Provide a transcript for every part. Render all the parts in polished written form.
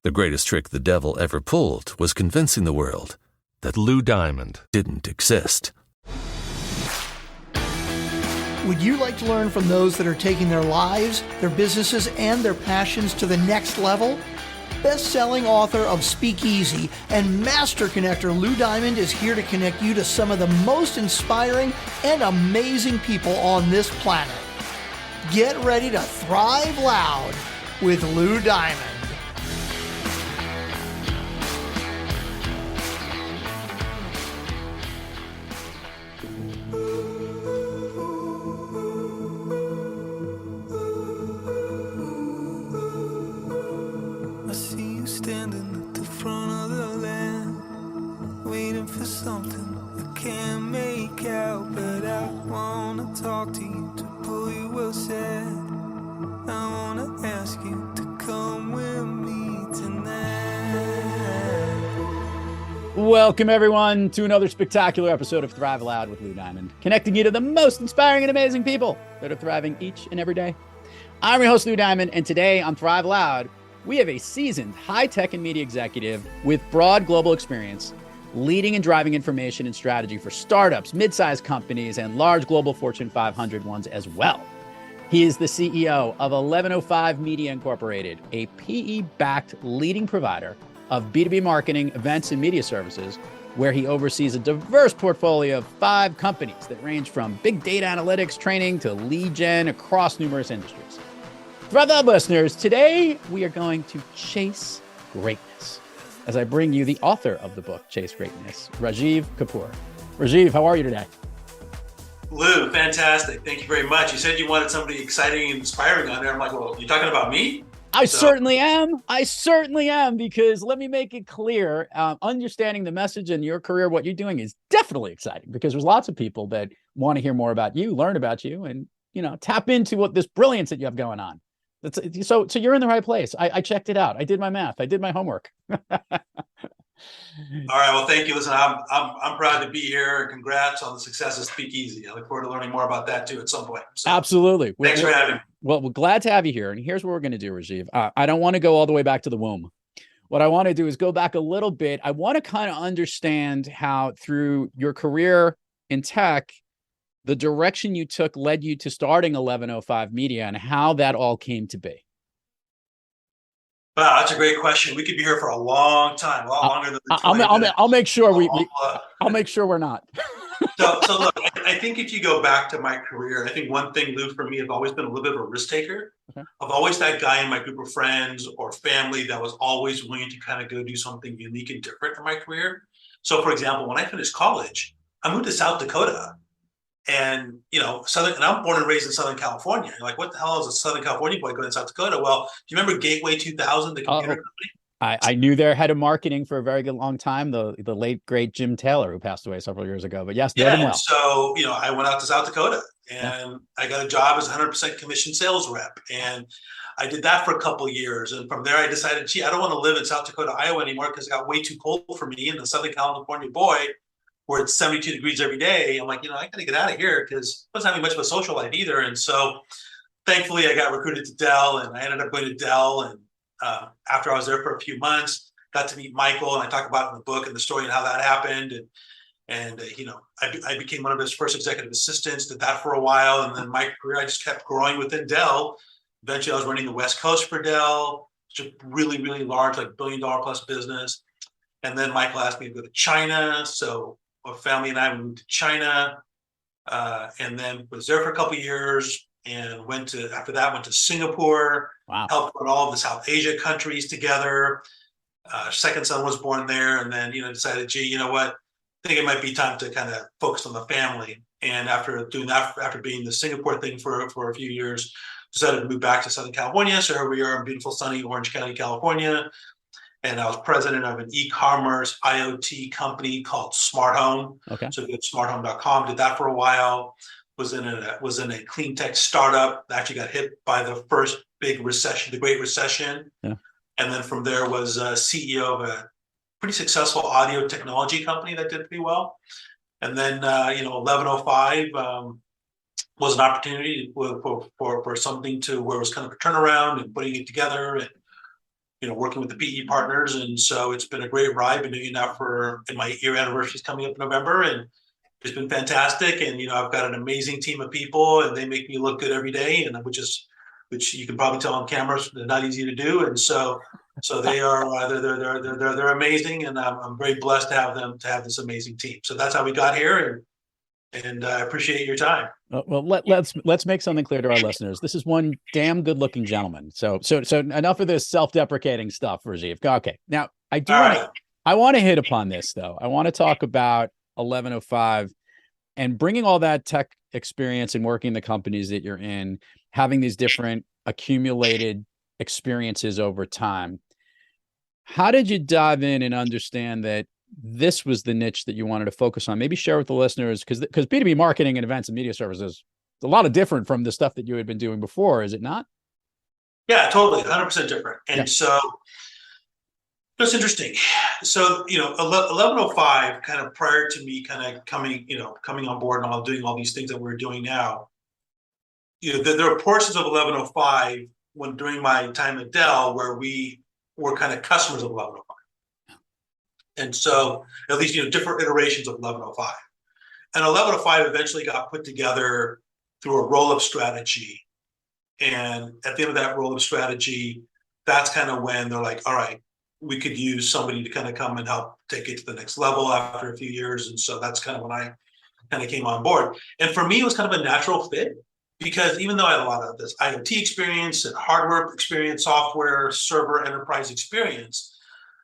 The greatest trick the devil ever pulled was convincing the world that Lou Diamond didn't exist. Would you like to learn from those that are taking their lives, their businesses, and their passions to the next level? Best-selling author of Speakeasy and master connector Lou Diamond is here to connect you to some of the most inspiring and amazing people on this planet. Get ready to thrive loud with Lou Diamond. Something I can't make out, but I wanna talk to you to pull you well said. I wanna ask you to come with me tonight. Welcome everyone to another spectacular episode of Thrive Loud with Lou Diamond, connecting you to the most inspiring and amazing people that are thriving each and every day. I'm your host, Lou Diamond, and today on Thrive Loud, we have a seasoned high-tech and media executive with broad global experience, leading and driving information and strategy for startups, mid-sized companies, and large global Fortune 500 ones as well. He is the CEO of 1105 Media Incorporated, a PE-backed leading provider of B2B marketing, events, and media services, where he oversees a diverse portfolio of 5 companies that range from big data analytics training to lead gen across numerous industries. For the listeners, today we are going to chase greatness, as I bring you the author of the book, Chase Greatness, Rajeev Kapur. Rajeev, how are you today? Lou, fantastic. Thank you very much. You said you wanted somebody exciting and inspiring on there. I'm like, well, you talking about me? I certainly am, because let me make it clear, understanding the message in your career, what you're doing is definitely exciting, because there's lots of people that want to hear more about you, learn about you, and, tap into what this brilliance that you have going on. So you're in the right place. I checked it out. I did my math. I did my homework. All right. Well, thank you. Listen, I'm proud to be here, and congrats on the success of Speakeasy. I look forward to learning more about that too at some point. So, absolutely. Thanks for having me. Well, we're glad to have you here. And here's what we're going to do, Rajeev. I don't want to go all the way back to the womb. What I want to do is go back a little bit. I want to kind of understand how through your career in tech, the direction you took led you to starting 1105 Media and how that all came to be. Wow, that's a great question. We could be here for a long time, a lot longer than the 20 minutes. I'll make sure I'll make sure we're not. So look, I think if you go back to my career, I think one thing, Lou, for me, I've always been a little bit of a risk taker. Okay. I've always that guy in my group of friends or family that was always willing to kind of go do something unique and different in my career. So, for example, when I finished college, I moved to South Dakota. And, and I'm born and raised in Southern California. You're like, what the hell is a Southern California boy going to South Dakota? Well, do you remember Gateway 2000, the computer company? I knew their head of marketing for a very good long time, the late, great Jim Taylor, who passed away several years ago. But yes, yeah. Well. So, I went out to South Dakota and I got a job as a 100% commission sales rep. And I did that for a couple of years. And from there, I decided, I don't want to live in South Dakota, Iowa anymore, because it got way too cold for me. And the Southern California boy, where it's 72 degrees every day, I'm like, I got to get out of here, because I wasn't having much of a social life either. And so thankfully I got recruited to Dell, and I ended up going to Dell. And after I was there for a few months, got to meet Michael, and I talk about it in the book and the story and how that happened. And I became one of his first executive assistants, did that for a while. And then my career, I just kept growing within Dell. Eventually I was running the West Coast for Dell, which is a really, really large, like $1 billion plus business. And then Michael asked me to go to China. So my family and I moved to China, and then was there for a couple of years, and after that went to Singapore. Wow. Helped put all of the South Asia countries together. Second son was born there, and then decided, I think it might be time to kind of focus on the family. And after doing that, after being the Singapore thing for a few years, decided to move back to Southern California. So here we are in beautiful sunny Orange County, California. And I was president of an e-commerce IoT company called Smart Home. Okay. So go to smarthome.com, did that for a while. Was in a clean tech startup that actually got hit by the first big recession, the Great Recession. Yeah. And then from there was CEO of a pretty successful audio technology company that did pretty well. And then 1105 was an opportunity for something to where it was kind of a turnaround and putting it together. And working with the PE partners. And so it's been a great ride. Been doing it now and my year anniversary is coming up in November, and it's been fantastic. And, I've got an amazing team of people, and they make me look good every day, and which you can probably tell on cameras, they're not easy to do. And so they are, they're amazing. And I'm very blessed to have this amazing team. So that's how we got here. And I appreciate your time. Well, let's make something clear to our listeners. This is one damn good looking gentleman. So enough of this self-deprecating stuff, Rajeev. Okay. Now I want to hit upon this though. I want to talk about 1105 and bringing all that tech experience and working the companies that you're in, having these different accumulated experiences over time. How did you dive in and understand that this was the niche that you wanted to focus on? Maybe share with the listeners, because B2B marketing and events and media services is a lot of different from the stuff that you had been doing before, is it not? Yeah, totally. 100% different. And so that's interesting. So, 1105 kind of prior to me kind of coming on board and all doing all these things that we're doing now, there are portions of 1105 during my time at Dell where we were kind of customers of 1105. And so at least, different iterations of 1105. And 1105 eventually got put together through a roll-up strategy. And at the end of that roll-up strategy, that's kind of when they're like, all right, we could use somebody to kind of come and help take it to the next level after a few years. And so that's kind of when I kind of came on board. And for me, it was kind of a natural fit, because even though I had a lot of this IoT experience and hardware experience, software, server, enterprise experience,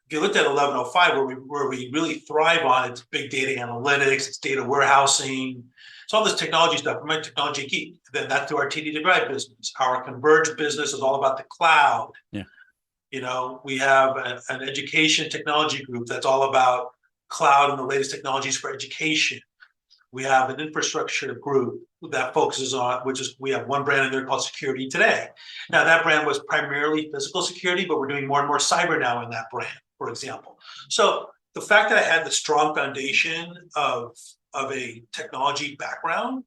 if you looked at 1105, where we really thrive on, it's big data analytics, it's data warehousing, it's all this technology stuff. I'm a technology geek. Then that's through our TD Drive business. Our converged business is all about the cloud. Yeah. We have an education technology group that's all about cloud and the latest technologies for education. We have an infrastructure group that focuses on, we have one brand in there called Security Today. Now that brand was primarily physical security, but we're doing more and more cyber now in that brand, for example. So the fact that I had the strong foundation of a technology background,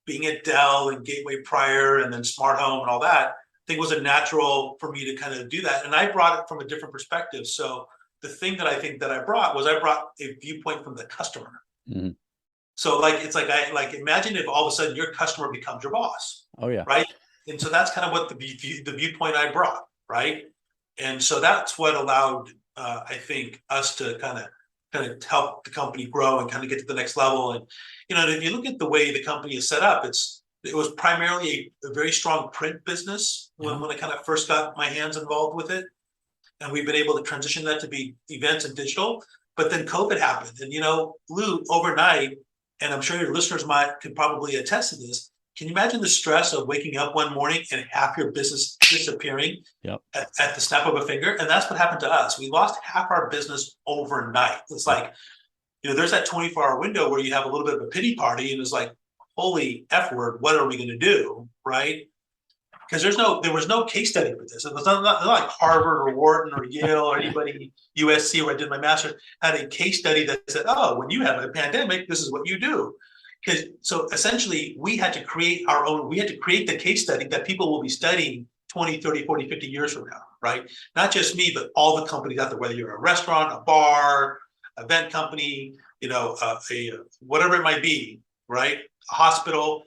being at Dell and Gateway prior, and then Smart Home and all that, I think was a natural for me to kind of do that. And I brought it from a different perspective. So the thing that I think that I brought a viewpoint from the customer. Mm-hmm. So imagine if all of a sudden your customer becomes your boss. Oh yeah. Right. And so that's kind of what the viewpoint I brought. Right. And so that's what allowed, I think, us to kind of help the company grow and kind of get to the next level. And, if you look at the way the company is set up, it was primarily a very strong print business when I kind of first got my hands involved with it. And we've been able to transition that to be events and digital. But then COVID happened. And, Lou, overnight, and I'm sure your listeners could probably attest to this, can you imagine the stress of waking up one morning and half your business disappearing at the snap of a finger? And that's what happened to us. We lost half our business overnight. It's like, there's that 24-hour window where you have a little bit of a pity party, and it's like, holy F word, what are we going to do, right? Because there was no case study for this. It was not like Harvard or Wharton or Yale or anybody, USC, where I did my master's, had a case study that said, oh, when you have a pandemic, this is what you do. So essentially, we had to create the case study that people will be studying 20, 30, 40, 50 years from now, right? Not just me, but all the companies out there, whether you're a restaurant, a bar, event company, whatever it might be, right? A hospital,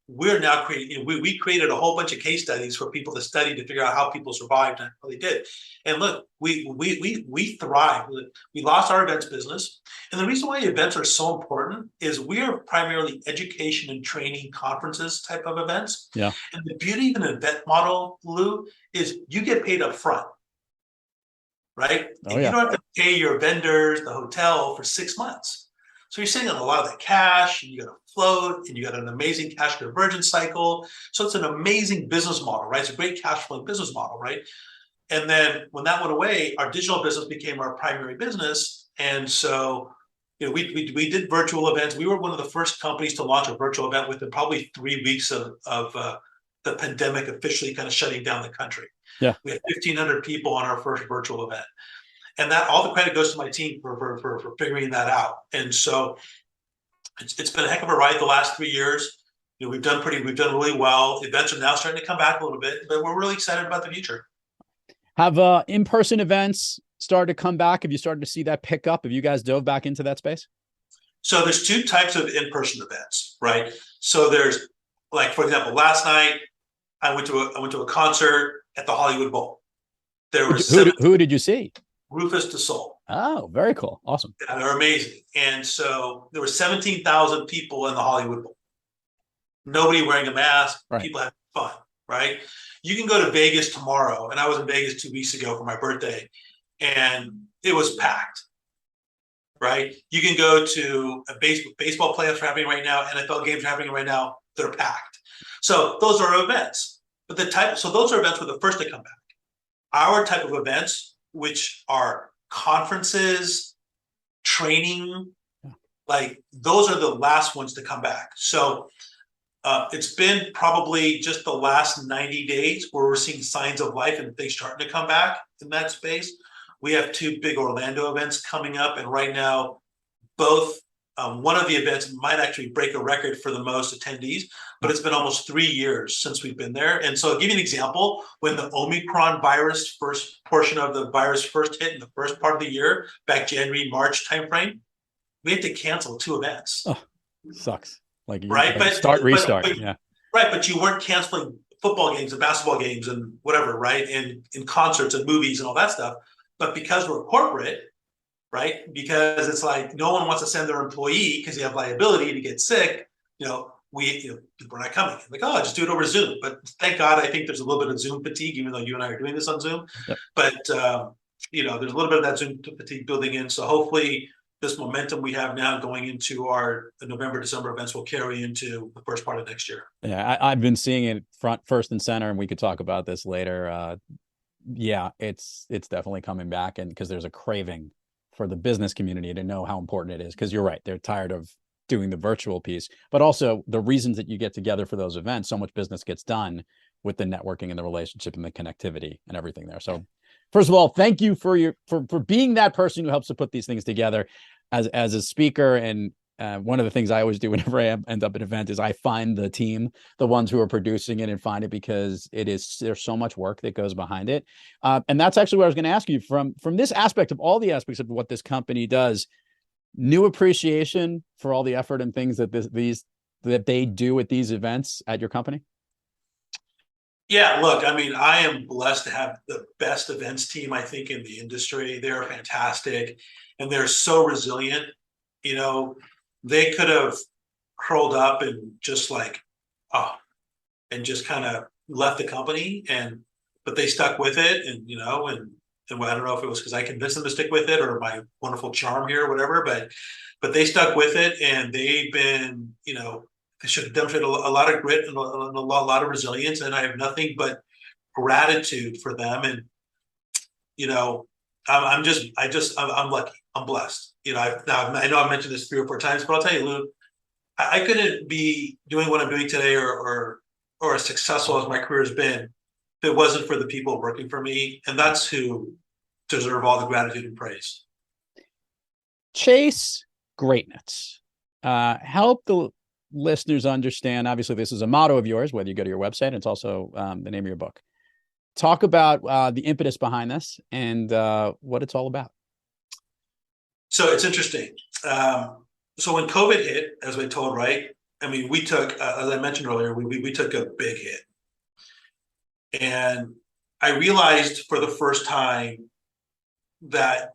we're now creating, we created a whole bunch of case studies for people to study to figure out how people survived and how they did. And look, we thrived. We lost our events business. And the reason why events are so important is we're primarily education and training conferences type of events. Yeah. And the beauty of an event model, Lou, is you get paid up front, right? And you don't have to pay your vendors, the hotel, for 6 months. So you're sitting on a lot of that cash, and you got to float, and you got an amazing cash conversion cycle. So it's an amazing business model, right? It's a great cash flow business model, right? And then when that went away, our digital business became our primary business. And so, we did virtual events. We were one of the first companies to launch a virtual event within probably 3 weeks of the pandemic officially kind of shutting down the country. Yeah. We had 1,500 people on our first virtual event. And that all the credit goes to my team for figuring that out. And so it's been a heck of a ride the last 3 years. We've done really well. Events are now starting to come back a little bit, but we're really excited about the future. Have in-person events started to come back? Have you started to see that pick up? Have you guys dove back into that space? So there's two types of in-person events, right? So there's, like, for example, last night I went to a concert at the Hollywood Bowl. There was Who did you see? Rufus Du Sol. Oh, very cool. Awesome. And they're amazing. And so there were 17,000 people in the Hollywood Bowl. Nobody wearing a mask, Right. people having fun, right? You can go to Vegas tomorrow, and I was in Vegas 2 weeks ago for my birthday, and it was packed, right? You can go to a baseball playoffs are happening right now, NFL games are happening right now, they're packed. So those are events. But those are events were the first to come back. Our type of events, which are conferences, training, like those are the last ones to come back. So it's been probably just the last 90 days where we're seeing signs of life and things starting to come back in that space. We have two big Orlando events coming up, and right now, both one of the events might actually break a record for the most attendees, but it's been almost 3 years since we've been there. And so I'll give you an example. When the Omicron virus first portion of the virus first hit in the first part of the year, back January, March timeframe, we had to cancel 2 events. Oh, sucks. Like, right, but restart. Yeah, right. But you weren't canceling football games and basketball games and whatever, right? And in concerts and movies and all that stuff. But because we're corporate, right? Because it's like no one wants to send their employee because you have liability to get sick. People are not coming. Like, oh, just do it over Zoom. But thank God, I think there's a little bit of Zoom fatigue, even though you and I are doing this on Zoom. Yep. But there's a little bit of that Zoom fatigue building in. So hopefully, this momentum we have now going into our November, December events will carry into the first part of next year. Yeah, I've been seeing it first and center, and we could talk about this later. Yeah, it's definitely coming back, and because there's a craving for the business community to know how important it is. Because you're right, they're tired of doing the virtual piece, but also the reasons that you get together for those events. So much business gets done with the networking and the relationship and the connectivity and everything there. So, first of all, thank you for being that person who helps to put these things together. As a speaker, and one of the things I always do whenever I end up at an event is I find the team, the ones who are producing it, and find it, because there's so much work that goes behind it. And that's actually what I was going to ask you from this aspect of all the aspects of what this company does. New appreciation for all the effort and things that they do at these events at your company. Yeah, look, I mean, I am blessed to have the best events team, I think, in the industry. They're fantastic, and they're so resilient. They could have curled up and just just kind of left the company, but they stuck with it, and I don't know if it was because I convinced them to stick with it or my wonderful charm here or whatever, but they stuck with it, and they've been, they should have demonstrated a lot of grit and a lot of resilience, and I have nothing but gratitude for them. And I'm lucky. I'm blessed. I know I've mentioned this 3 or 4 times, but I'll tell you, Lou, I couldn't be doing what I'm doing today or as successful as my career has been if it wasn't for the people working for me, and that's who deserve all the gratitude and praise. Chase greatness. Help the listeners understand. Obviously, this is a motto of yours, whether you go to your website, and it's also the name of your book. Talk about the impetus behind this and what it's all about. So it's interesting. So when COVID hit, as we told, right? I mean, we took, as I mentioned earlier, we took a big hit. And I realized for the first time that,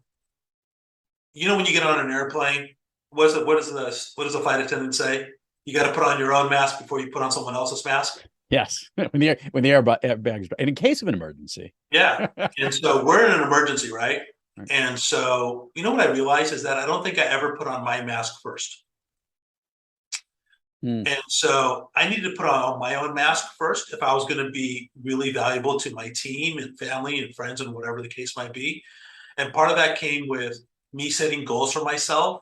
when you get on an airplane, what does the flight attendant say? You got to put on your own mask before you put on someone else's mask. Yes, when the airbags, and in case of an emergency. Yeah, and so we're in an emergency, right? And so, what I realized is that I don't think I ever put on my mask first. And so I needed to put on my own mask first if I was going to be really valuable to my team and family and friends and whatever the case might be. And part of that came with me setting goals for myself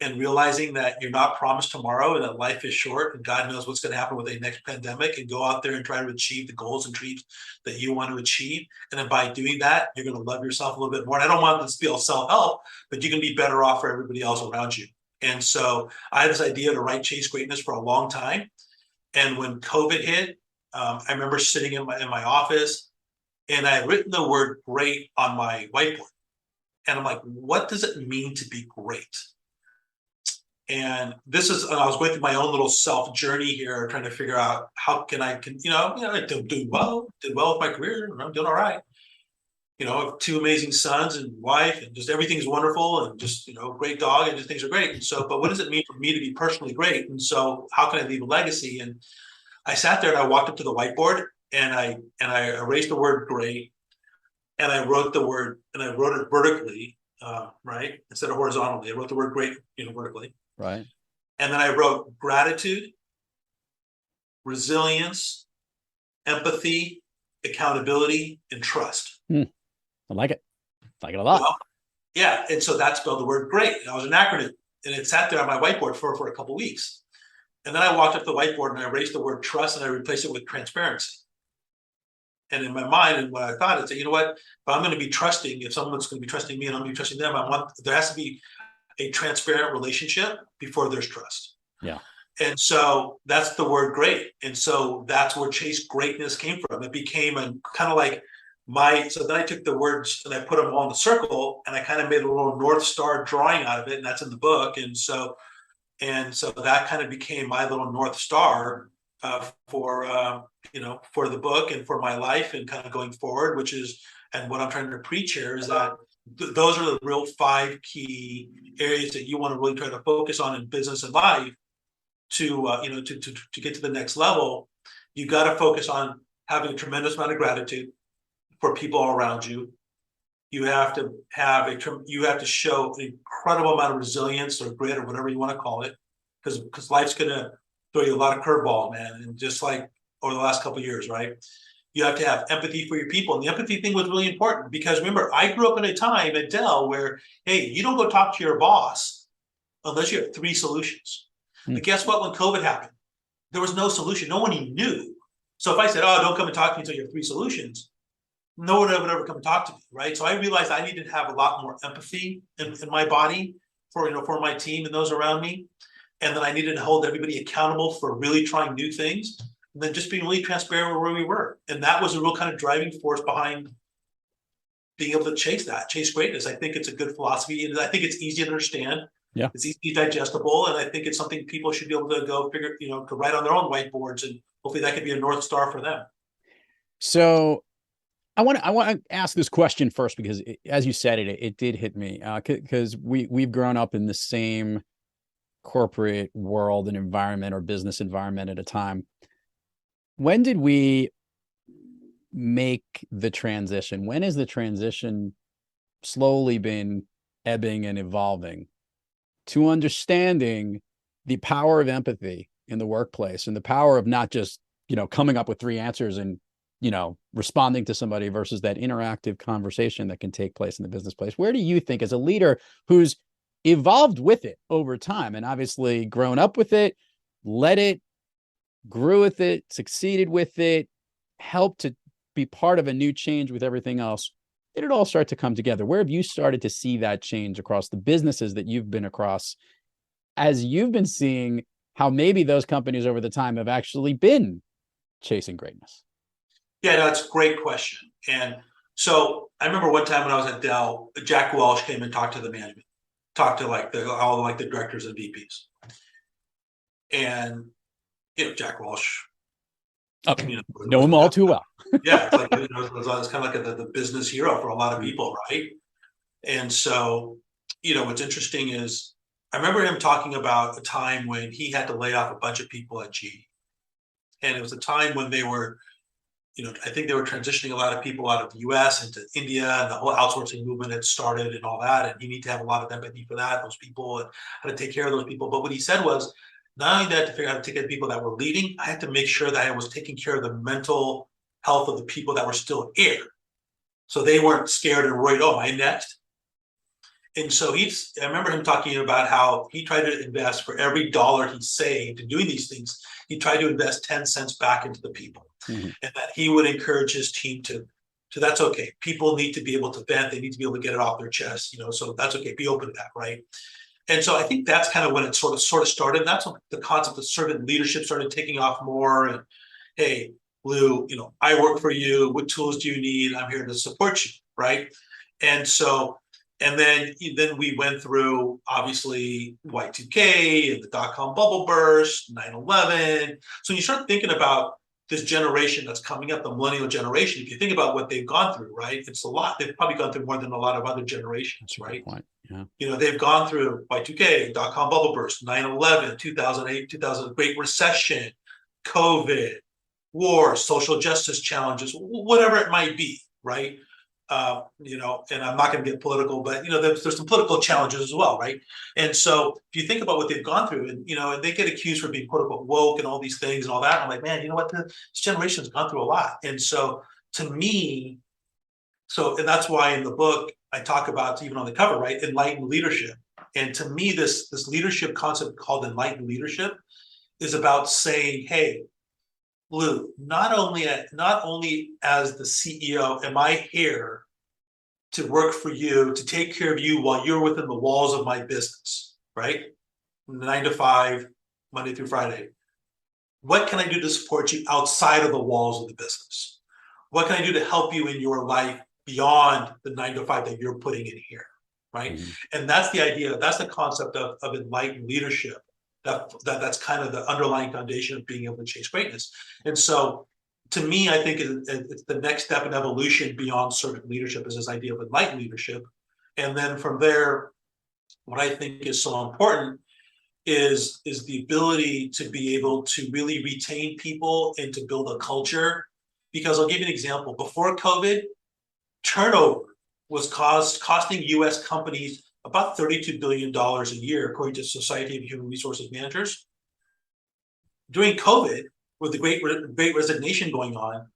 and realizing that you're not promised tomorrow and that life is short and God knows what's going to happen with the next pandemic, and go out there and try to achieve the goals and dreams that you want to achieve. And then by doing that, you're going to love yourself a little bit more. And I don't want this to be all self-help, but you can be better off for everybody else around you. And so I had this idea to write Chase Greatness for a long time. And when COVID hit, I remember sitting in my office, and I had written the word great on my whiteboard. And I'm like, what does it mean to be great? And this is, I was going through my own little self journey here, trying to figure out how can I, I did well with my career. I'm doing all right. I have two amazing sons and wife, and just everything's wonderful, and just, great dog, and just things are great. And so, but what does it mean for me to be personally great? And so how can I leave a legacy? And I sat there and I walked up to the whiteboard and I erased the word great, and I wrote it vertically, right? Instead of horizontally. I wrote the word great, vertically. Right. And then I wrote gratitude, resilience, empathy, accountability, and trust. I like it. I like it a lot. Well, yeah. And so that spelled the word great. And I was an acronym, and it sat there on my whiteboard for a couple of weeks. And then I walked up the whiteboard and I erased the word trust and I replaced it with transparency. And in my mind, and what I thought is that, if I'm going to be trusting, if someone's going to be trusting me and I'm going to be trusting them, there has to be a transparent relationship before there's trust. Yeah. And so that's the word great. And so that's where Chase Greatness came from. It became a kind of like so then I took the words and I put them all in the circle, and I kind of made a little North Star drawing out of it. And that's in the book. And so that kind of became my little North Star for the book and for my life and kind of going forward, and what I'm trying to preach here is that those are the real 5 key areas that you want to really try to focus on in business and life to get to the next level. You got to focus on having a tremendous amount of gratitude for people around you. You have to show an incredible amount of resilience or grit or whatever you want to call it, because life's going to throw you a lot of curveballs, man. And just like over the last couple of years, right? You have to have empathy for your people. And the empathy thing was really important because remember, I grew up in a time at Dell where, hey, you don't go talk to your boss unless you have 3 solutions. But guess what? When COVID happened, there was no solution. No one even knew. So if I said, oh, don't come and talk to me until you have 3 solutions, no one would ever come and talk to me, right? So I realized I needed to have a lot more empathy in my body for my team and those around me. And then I needed to hold everybody accountable for really trying new things. And then just being really transparent with where we were. And that was a real kind of driving force behind being able to chase greatness. I think it's a good philosophy. And I think it's easy to understand. Yeah. It's easy digestible. And I think it's something people should be able to go figure, to write on their own whiteboards. And hopefully that could be a North Star for them. So I want to ask this question first, because as you said it did hit me, because we've grown up in the same corporate world and environment or business environment at a time. When did we make the transition? When has the transition slowly been ebbing and evolving to understanding the power of empathy in the workplace and the power of not just, coming up with 3 answers and, responding to somebody versus that interactive conversation that can take place in the business place? Where do you think, as a leader who's evolved with it over time and obviously grown up with it, led it, grew with it, succeeded with it, helped to be part of a new change with everything else, did it all start to come together? Where have you started to see that change across the businesses that you've been across, as you've been seeing how maybe those companies over the time have actually been chasing greatness? Yeah, no, that's a great question. And so I remember one time when I was at Dell, Jack Welch came and talked to the management, talked to all the directors and VPs. And Jack Welch, know him all too well. Yeah, it's kind of like the business hero for a lot of people, right? And so, what's interesting is I remember him talking about a time when he had to lay off a bunch of people at GE. And it was a time when they were, I think they were transitioning a lot of people out of the US into India, and the whole outsourcing movement had started and all that. And you need to have a lot of empathy for those people, and how to take care of those people. But what he said was, not only that, to figure out how to take care of the people that were leaving, I had to make sure that I was taking care of the mental health of the people that were still here. So they weren't scared and worried, oh, am I next? And so I remember him talking about how he tried to invest for every dollar he saved in doing these things, he tried to invest 10 cents back into the people. Mm-hmm. And that he would encourage his team to that's okay. People need to be able to vent. They need to be able to get it off their chest, so that's okay. Be open to that, right? And so I think that's kind of when it sort of started. And that's when the concept of servant leadership started taking off more. And hey, Lou, I work for you. What tools do you need? I'm here to support you, right? And so, and then we went through obviously Y2K and the dot-com bubble burst, 9/11. So you start thinking about this generation that's coming up, the millennial generation. If you think about what they've gone through, right? It's a lot. They've probably gone through more than a lot of other generations, That's a right? good point. Yeah. They've gone through Y2K, dot-com bubble burst, 9/11, 2008, 2000, Great Recession, COVID, war, social justice challenges, whatever it might be, right? And I'm not going to get political, but there's some political challenges as well, right? And so if you think about what they've gone through, and they get accused for being quote unquote woke and all these things and all that, I'm like, man, you know what? This generation's gone through a lot. And so to me, and that's why in the book I talk about, even on the cover, right, enlightened leadership. And to me, this leadership concept called enlightened leadership is about saying, hey, Lou, not only as the CEO am I here to work for you, to take care of you while you're within the walls of my business, right? 9 to 5, Monday through Friday. What can I do to support you outside of the walls of the business? What can I do to help you in your life beyond the 9 to 5 that you're putting in here, right? Mm-hmm. And that's the idea. That's the concept of enlightened leadership. That's kind of the underlying foundation of being able to chase greatness. And so to me, I think it's the next step in evolution beyond servant leadership is this idea of enlightened leadership. And then from there, what I think is so important is the ability to be able to really retain people and to build a culture. Because I'll give you an example. Before COVID, turnover was costing US companies about $32 billion a year, according to Society of Human Resources Managers. During COVID, with the great resignation going on,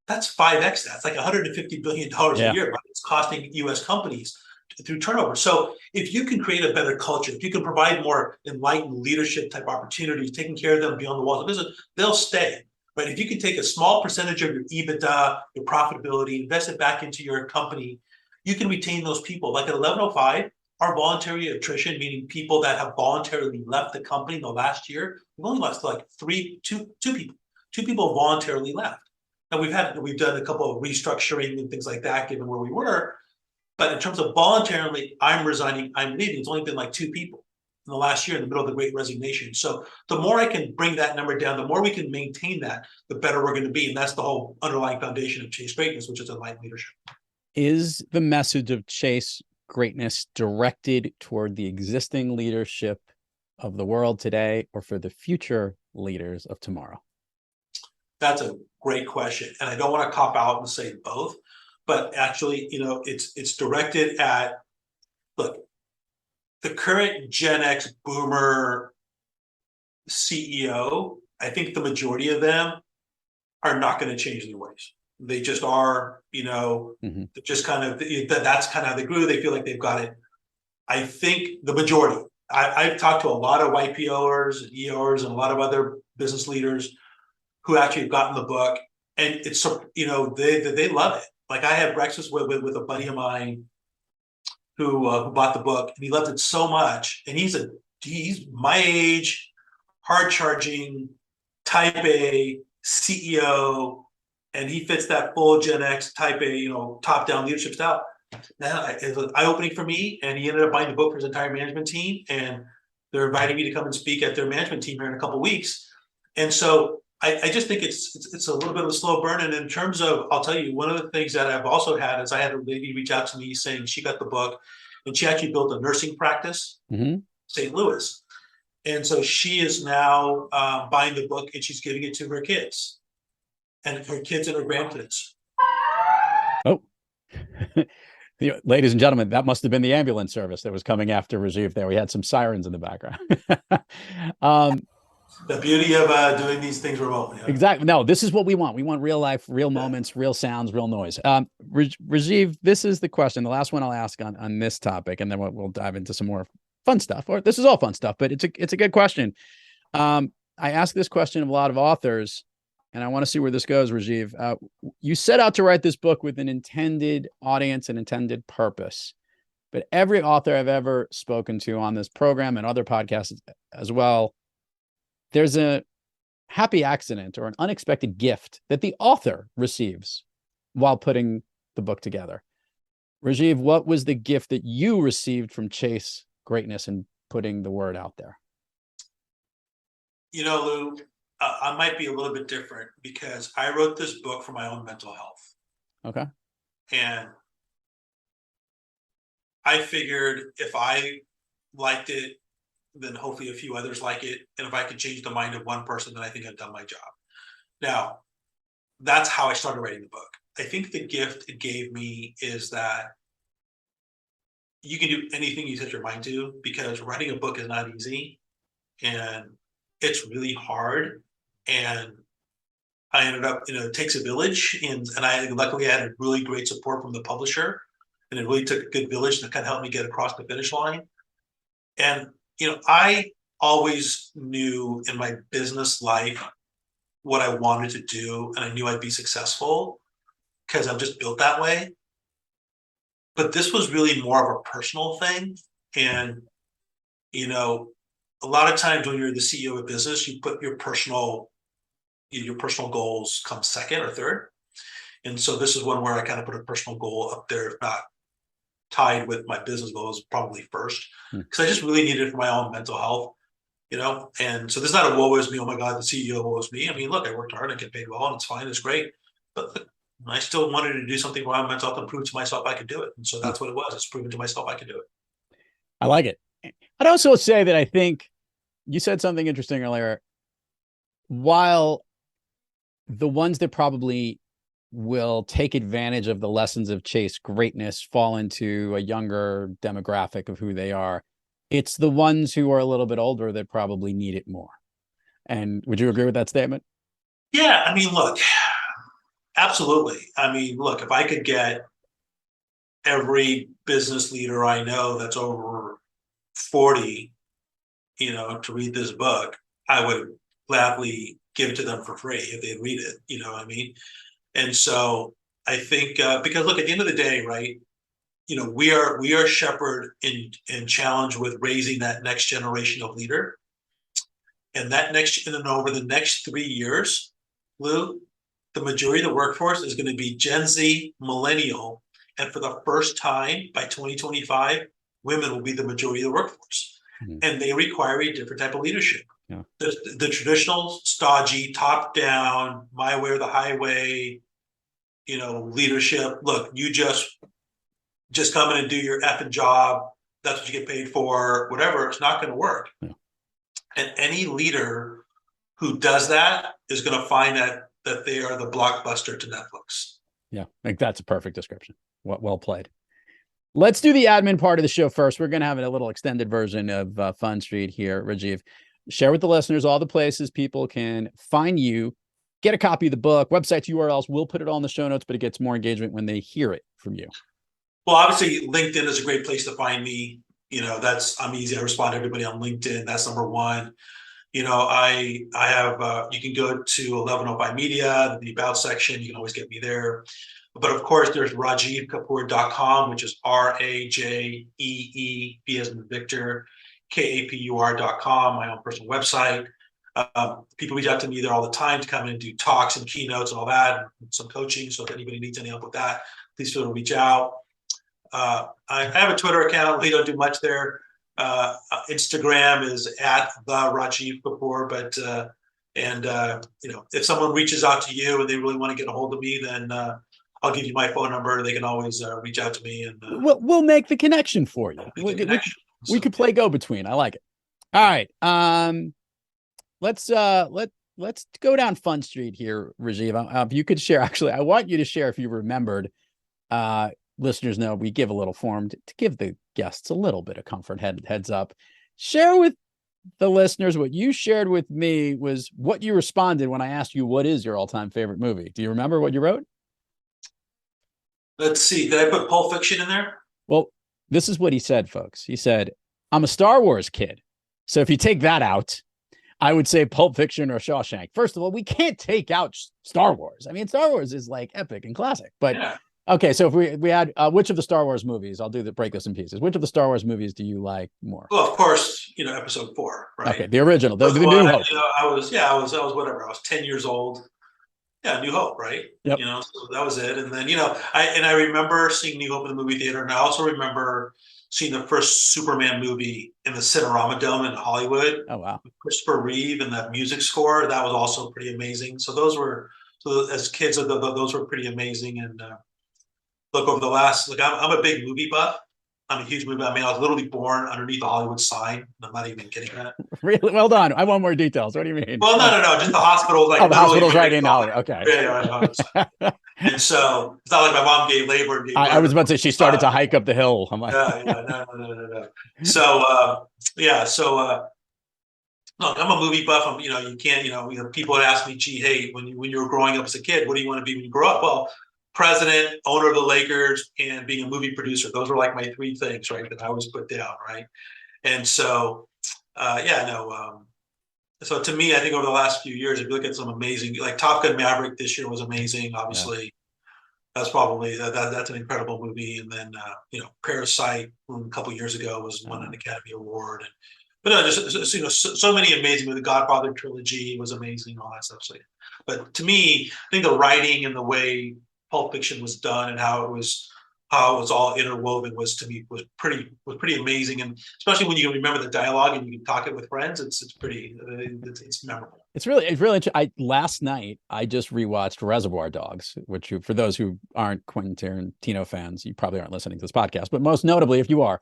that's 5x that. It's like $150 billion a year, right? It's costing US companies through turnover. So if you can create a better culture, if you can provide more enlightened leadership type opportunities, taking care of them beyond the walls of business, they'll stay. But if you can take a small percentage of your EBITDA, your profitability, invest it back into your company, you can retain those people. Like at 1105, our voluntary attrition, meaning people that have voluntarily left the company in the last year, we've only lost like two people. Two people voluntarily left. Now we've done a couple of restructuring and things like that, given where we were. But in terms of voluntarily, I'm resigning, I'm leaving, it's only been like 2 people in the last year in the middle of the great resignation. So the more I can bring that number down, the more we can maintain that, the better we're going to be. And that's the whole underlying foundation of Chase Greatness, which is enlightened leadership. Is the message of Chase Greatness directed toward the existing leadership of the world today or for the future leaders of tomorrow? That's a great question. And I don't want to cop out and say both, but actually, it's directed at, look, the current Gen X boomer CEO, I think the majority of them are not going to change their ways. They just are, just kind of, that's kind of how they grew. They feel like they've got it. I think the majority, I've talked to a lot of YPOers and EOers and a lot of other business leaders who actually have gotten the book, and it's, they love it. Like I had breakfast with a buddy of mine who bought the book, and he loved it so much. And he's my age, hard charging, type A CEO, and he fits that full Gen X type A, top down leadership style. Now it was eye-opening for me, and he ended up buying the book for his entire management team, and they're inviting me to come and speak at their management team here in a couple of weeks. And so I just think it's a little bit of a slow burn. And in terms of, I'll tell you, one of the things that I've also had is I had a lady reach out to me saying she got the book, and she actually built a nursing practice, St. Louis. And so she is now buying the book, and she's giving it to her kids and her kids and her grandkids. Oh, ladies and gentlemen, that must have been the ambulance service that was coming after Rajeev there. We had some sirens in the background. The beauty of doing these things remotely. Yeah. Exactly. No, this is what we want. We want real life, real moments, real sounds, real noise. Rajeev, this is the question. The last one I'll ask on this topic, and then we'll dive into some more fun stuff. Or this is all fun stuff, but it's a good question. I ask this question of a lot of authors, and I want to see where this goes, Rajeev. You set out to write this book with an intended audience and intended purpose. But every author I've ever spoken to on this program and other podcasts as well, there's a happy accident or an unexpected gift that the author receives while putting the book together. Rajeev, what was the gift that you received from Chase Greatness and putting the word out there? You know, Lou, I might be a little bit different because I wrote this book for my own mental health. Okay. And I figured if I liked it, then hopefully a few others like it. And if I could change the mind of one person, then I think I've done my job. Now, that's how I started writing the book. I think the gift it gave me is that you can do anything you set your mind to, because writing a book is not easy and it's really hard. And I ended up, it takes a village, and luckily I had a really great support from the publisher, and it really took a good village to kind of help me get across the finish line. And I always knew in my business life what I wanted to do, and I knew I'd be successful because I'm just built that way. But this was really more of a personal thing. And, a lot of times when you're the CEO of a business, you put your personal goals come second or third. And so this is one where I kind of put a personal goal up there, if not tied with my business goals, probably first, because I just really needed it for my own mental health, and so this is not a woe is me, oh my God, the CEO woe is me. I mean, look, I worked hard, I get paid well, and it's fine, it's great. But I still wanted to do something for my own mental health and prove to myself I could do it. And so that's what it was. It's proving to myself I could do it. I like it. I'd also say that I think you said something interesting earlier. While the ones that probably will take advantage of the lessons of Chase Greatness fall into a younger demographic of who they are, it's the ones who are a little bit older that probably need it more. And would you agree with that statement? Yeah, I mean, look, absolutely. I mean, look, if I could get every business leader I know that's over 40, to read this book, I would gladly give it to them for free if they'd read it. You know what I mean? And so I think because look, at the end of the day, right? We are shepherd and challenged with raising that next generation of leader, and then over the next 3 years, Lou, the majority of the workforce is going to be Gen Z, millennial, and for the first time by 2025, women will be the majority of the workforce, and they require a different type of leadership. Yeah. The traditional stodgy, top down, my way or the highway, leadership. Look, you just come in and do your effing job. That's what you get paid for, whatever. It's not going to work. Yeah. And any leader who does that is going to find that they are the blockbuster to Netflix. Yeah, I think that's a perfect description. Well played. Let's do the admin part of the show first. We're going to have a little extended version of Fun Street here, Rajeev. Share with the listeners all the places people can find you, get a copy of the book, websites, URLs. We'll put it all in the show notes, but it gets more engagement when they hear it from you. Well, obviously, LinkedIn is a great place to find me. I'm easy. I respond to everybody on LinkedIn. That's number one. I have, you can go to 1105 Media, the About section. You can always get me there. But of course, there's RajeevKapur.com, which is RajeeB as in Victor, Kapur.com, my own personal website. People reach out to me there all the time to come in and do talks and keynotes and all that, and some coaching. So if anybody needs any help with that, please feel free to reach out. I have a Twitter account. We don't do much there. Instagram is at the Rajeev Kapur. But if someone reaches out to you and they really want to get a hold of me, then I'll give you my phone number. They can always reach out to me, and we'll make the connection for you. We could play go between. I like it. All right. Let's go down Fun Street here, Rajeev. If you could share, actually, I want you to share if you remembered. Listeners know we give a little form to give the guests a little bit of comfort. Heads up. Share with the listeners what you shared with me was what you responded when I asked you what is your all-time favorite movie. Do you remember what you wrote? Let's see. Did I put Pulp Fiction in there? Well, this is what he said, folks. He said, I'm a Star Wars kid. So if you take that out, I would say Pulp Fiction or Shawshank. First of all, we can't take out Star Wars. I mean, Star Wars is like epic and classic. But yeah. Okay, so if we had which of the Star Wars movies, I'll break this in pieces. Which of the Star Wars movies do you like more? Well, of course, episode 4, right? Okay, the original, the First New one, Hope. I was whatever. I was 10 years old. Yeah, New Hope, right? Yep. So that was it. And then, I remember seeing New Hope in the movie theater, and I also remember seeing the first Superman movie in the Cinerama Dome in Hollywood. Oh, wow. With Christopher Reeve and that music score. That was also pretty amazing. So as kids, those were pretty amazing. And look, over the last, I'm a big movie buff. I'm a huge movie. I mean, I was literally born underneath the Hollywood sign. I'm not even kidding that. Really? Well done. I want more details. What do you mean? Well, no. Just the hospital. Oh, the hospital's right in Hollywood. Okay. Yeah. And so it's not like my mom gave labor. And gave I was about to say she started to hike up the hill. I'm like, no. So, look, I'm a movie buff. You can't, people would ask me, gee, hey, when you were growing up as a kid, what do you want to be when you grow up? Well, president, owner of the Lakers, and being a movie producer. Those were like my 3 things, right, that I always put down, right? And so, so to me, I think over the last few years, if you look at some amazing, like Top Gun Maverick this year was amazing. Obviously, that's probably that's an incredible movie. And then Parasite a couple years ago won an Academy Award. But no, just so many amazing movies. The Godfather trilogy was amazing, all that stuff. So, but to me, I think the writing and the way Pulp Fiction was done and how it was all interwoven was pretty amazing. And especially when you can remember the dialogue and you can talk it with friends, it's memorable. It's really last night I just rewatched Reservoir Dogs, which for those who aren't Quentin Tarantino fans, you probably aren't listening to this podcast, but most notably, if you are,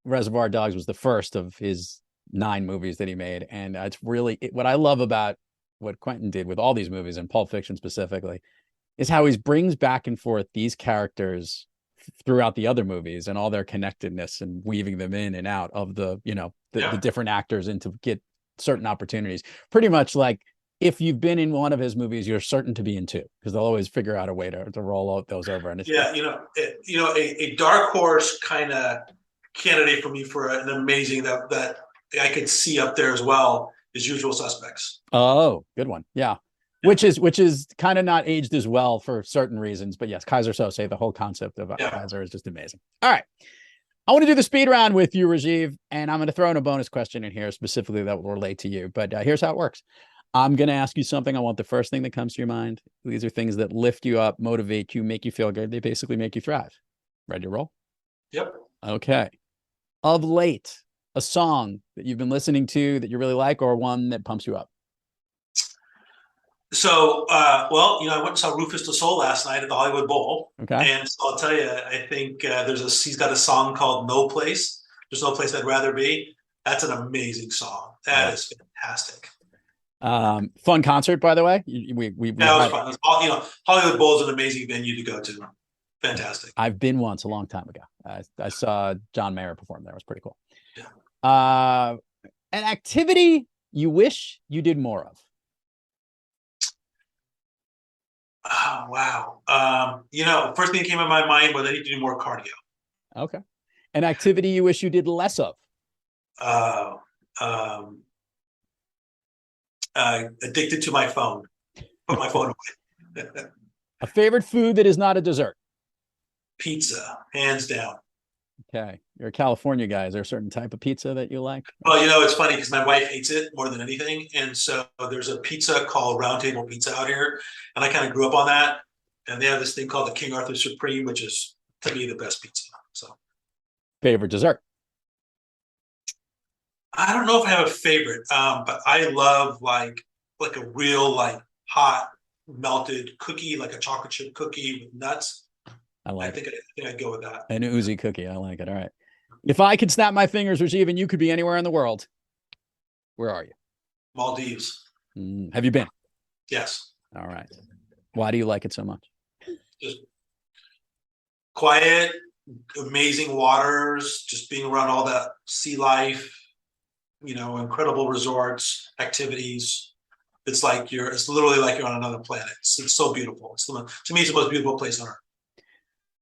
Reservoir Dogs was the first of his 9 movies that he made. And it's really what I love about what Quentin did with all these movies and Pulp Fiction specifically is how he brings back and forth these characters throughout the other movies and all their connectedness and weaving them in and out of the different actors and to get certain opportunities. Pretty much like if you've been in one of his movies, you're certain to be in 2 because they'll always figure out a way to roll out those over. And it's a dark horse kind of candidate for me for an amazing that I could see up there as well is Usual Suspects. Oh, good one. Yeah. Which is kind of not aged as well for certain reasons, but yes, Kaiser Sose, the whole concept of Kaiser is just amazing. All right, I want to do the speed round with you, Rajeev, and I'm going to throw in a bonus question in here specifically that will relate to you. But here's how it works: I'm going to ask you something. I want the first thing that comes to your mind. These are things that lift you up, motivate you, make you feel good. They basically make you thrive. Ready to roll? Yep. Okay. Of late, a song that you've been listening to that you really like, or one that pumps you up. So, I went and saw Rufus Du Sol last night at the Hollywood Bowl. Okay. And so I'll tell you, I think he's got a song called No Place. There's no place I'd rather be. That's an amazing song. That is fantastic. Fun concert, by the way. It was fun. Hollywood Bowl is an amazing venue to go to. Fantastic. I've been once a long time ago. I saw John Mayer perform there. It was pretty cool. Yeah. An activity you wish you did more of. Oh, wow. First thing that came in my mind was I need to do more cardio. Okay. An activity you wish you did less of. Addicted to my phone. Put my phone away. A favorite food that is not a dessert. Pizza, hands down. Okay. You're a California guy. Is there a certain type of pizza that you like? Well, it's funny because my wife hates it more than anything. And so there's a pizza called Round Table Pizza out here. And I kind of grew up on that. And they have this thing called the King Arthur Supreme, which is, to me, the best pizza. So, favorite dessert? I don't know if I have a favorite, but I love like a real hot melted cookie, like a chocolate chip cookie with nuts. I think I'd go with that. An Uzi cookie. I like it. All right. If I could snap my fingers, Rajeev, and you could be anywhere in the world, where are you? Maldives. Have you been? Yes. All right. Why do you like it so much? Just quiet, amazing waters, just being around all that sea life, incredible resorts, activities. It's literally like you're on another planet. It's so beautiful. To me, it's the most beautiful place on earth.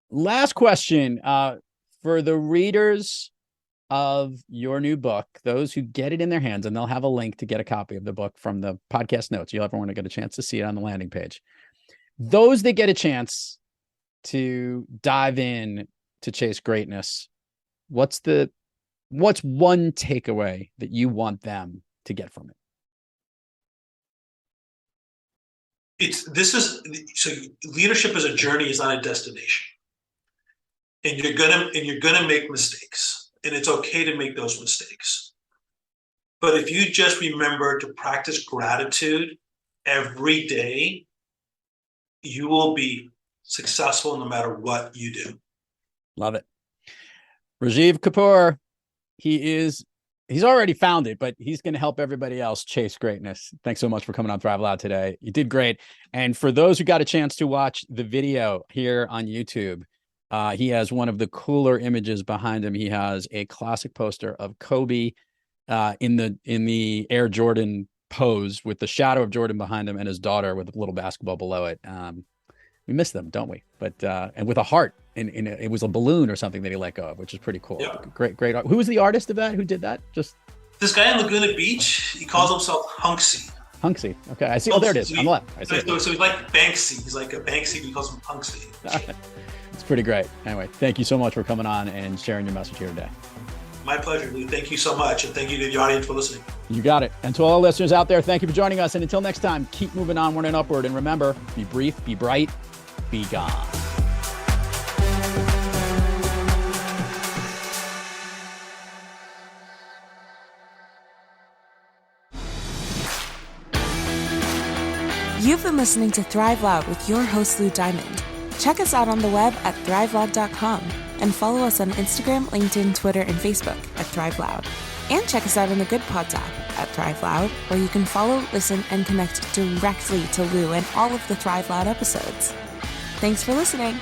Last question for the readers of your new book, those who get it in their hands, and they'll have a link to get a copy of the book from the podcast notes. You'll ever want to get a chance to see it on the landing page. Those that get a chance to dive in to chase greatness, what's the what's one takeaway that you want them to get from it? So leadership as a journey, is not a destination. And you're gonna make mistakes, and it's okay to make those mistakes. But if you just remember to practice gratitude every day, you will be successful no matter what you do. Love it. Rajeev Kapur, he's already found it, but he's going to help everybody else chase greatness. Thanks so much for coming on Thrive Loud today. You did great. And for those who got a chance to watch the video here on YouTube, he has one of the cooler images behind him. He has a classic poster of Kobe in the Air Jordan pose with the shadow of Jordan behind him and his daughter with a little basketball below it. We miss them, don't we? But and with a heart, and it was a balloon or something that he let go of, which is pretty cool. Yep. Great art. Who was the artist of that? Who did that? Just this guy in Laguna Beach. He calls himself Hunksy. Hunksy. Okay, I see. Oh, there it is. On the left. I see so he's like Banksy. He's like a Banksy, but he calls him Hunksy. It's pretty great. Anyway, thank you so much for coming on and sharing your message here today. My pleasure, Lou. Thank you so much, and thank you to the audience for listening. You got it. And to all the listeners out there, thank you for joining us. And until next time, keep moving onward and upward. And remember, be brief, be bright, be gone. You've been listening to Thrive Loud with your host, Lou Diamond. Check us out on the web at thriveloud.com and follow us on Instagram, LinkedIn, Twitter, and Facebook at Thrive Loud. And check us out on the Good Pods app at Thrive Loud, where you can follow, listen, and connect directly to Lou and all of the Thrive Loud episodes. Thanks for listening.